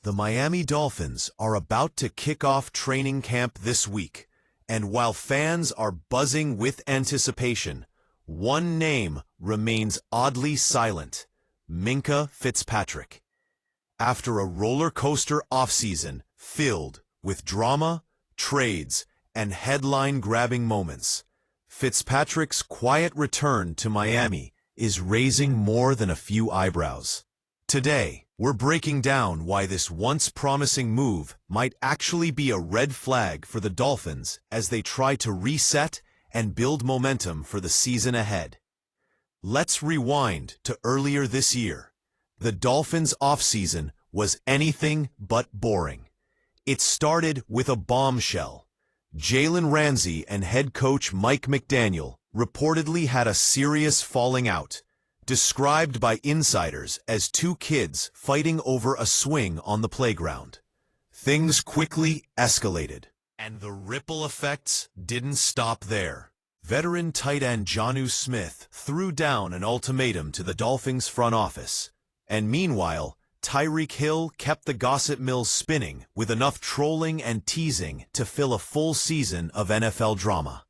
The Miami Dolphins are about to kick off training camp this week, and while fans are buzzing with anticipation, one name remains oddly silent: Minkah Fitzpatrick. After a roller coaster offseason filled with drama, trades, and headline-grabbing moments, Fitzpatrick's quiet return to Miami is raising more than a few eyebrows. Today, we're breaking down why this once promising move might actually be a red flag for the Dolphins as they try to reset and build momentum for the season ahead. Let's rewind to earlier this year. The Dolphins' offseason was anything but boring. It started with a bombshell. Jalen Ramsey and head coach Mike McDaniel reportedly had a serious falling out, described by insiders as two kids fighting over a swing on the playground. Things quickly escalated, and the ripple effects didn't stop there. Veteran tight end Jonnu Smith threw down an ultimatum to the Dolphins front office, and meanwhile, Tyreek Hill kept the gossip mill spinning with enough trolling and teasing to fill a full season of NFL drama.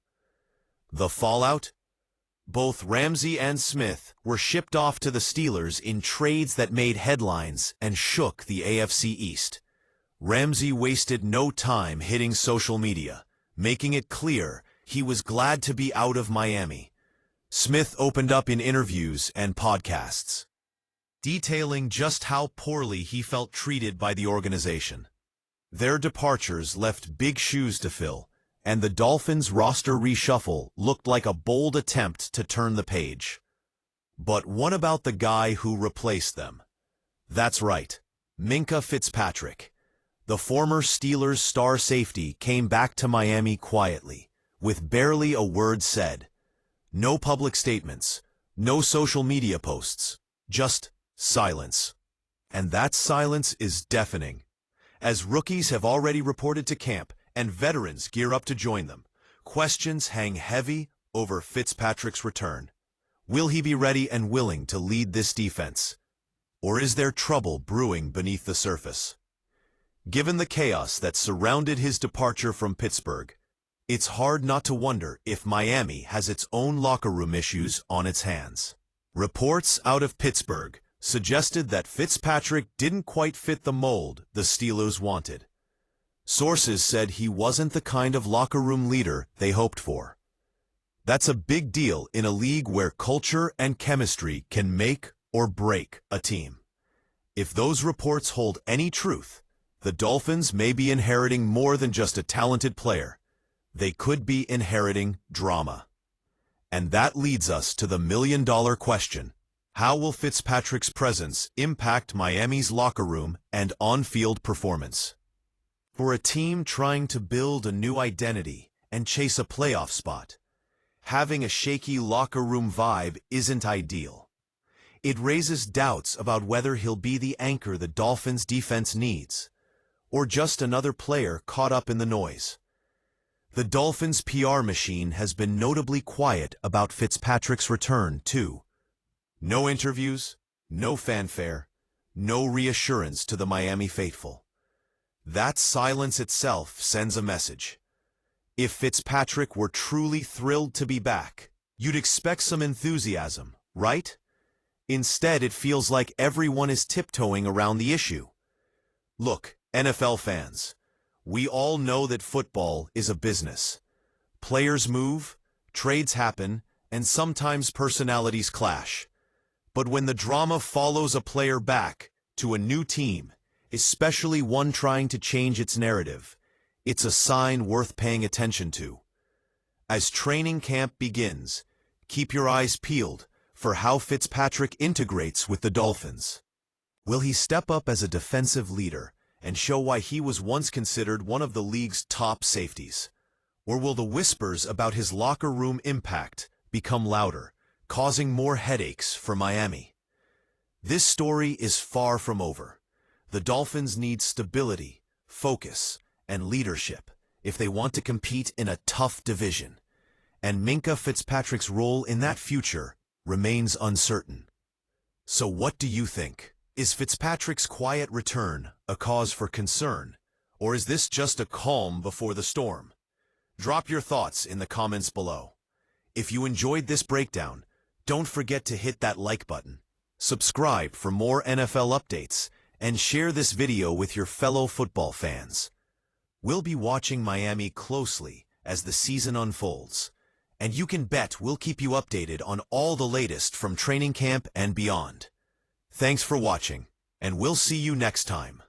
The fallout? Both Ramsey and Smith were shipped off to the Steelers in trades that made headlines and shook the AFC East. Ramsey wasted no time hitting social media, making it clear he was glad to be out of Miami. Smith opened up in interviews and podcasts, detailing just how poorly he felt treated by the organization. Their departures left big shoes to fill, and the Dolphins' roster reshuffle looked like a bold attempt to turn the page. But what about the guy who replaced them? That's right, Minkah Fitzpatrick. The former Steelers star safety came back to Miami quietly, with barely a word said. No public statements, no social media posts, just silence. And that silence is deafening, as rookies have already reported to camp and veterans gear up to join them. Questions hang heavy over Fitzpatrick's return. Will he be ready and willing to lead this defense? Or is there trouble brewing beneath the surface? Given the chaos that surrounded his departure from Pittsburgh, it's hard not to wonder if Miami has its own locker room issues on its hands. Reports out of Pittsburgh suggested that Fitzpatrick didn't quite fit the mold the Steelers wanted. Sources said he wasn't the kind of locker room leader they hoped for. That's a big deal in a league where culture and chemistry can make or break a team. If those reports hold any truth, the Dolphins may be inheriting more than just a talented player. They could be inheriting drama. And that leads us to the million-dollar question: how will Fitzpatrick's presence impact Miami's locker room and on-field performance? For a team trying to build a new identity and chase a playoff spot, having a shaky locker room vibe isn't ideal. It raises doubts about whether he'll be the anchor the Dolphins' defense needs, or just another player caught up in the noise. The Dolphins' PR machine has been notably quiet about Fitzpatrick's return, too. No interviews, no fanfare, no reassurance to the Miami faithful. That silence itself sends a message. If Fitzpatrick were truly thrilled to be back, you'd expect some enthusiasm, right? Instead, it feels like everyone is tiptoeing around the issue. Look, NFL fans, we all know that football is a business. Players move, trades happen, and sometimes personalities clash. But when the drama follows a player back to a new team, especially one trying to change its narrative, it's a sign worth paying attention to. As training camp begins, keep your eyes peeled for how Fitzpatrick integrates with the Dolphins. Will he step up as a defensive leader and show why he was once considered one of the league's top safeties? Or will the whispers about his locker room impact become louder, causing more headaches for Miami? This story is far from over. The Dolphins need stability, focus, and leadership if they want to compete in a tough division. And Minkah Fitzpatrick's role in that future remains uncertain. So what do you think? Is Fitzpatrick's quiet return a cause for concern, or is this just a calm before the storm? Drop your thoughts in the comments below. If you enjoyed this breakdown, don't forget to hit that like button, subscribe for more NFL updates, and share this video with your fellow football fans. We'll be watching Miami closely as the season unfolds, and you can bet we'll keep you updated on all the latest from training camp and beyond. Thanks for watching, and we'll see you next time.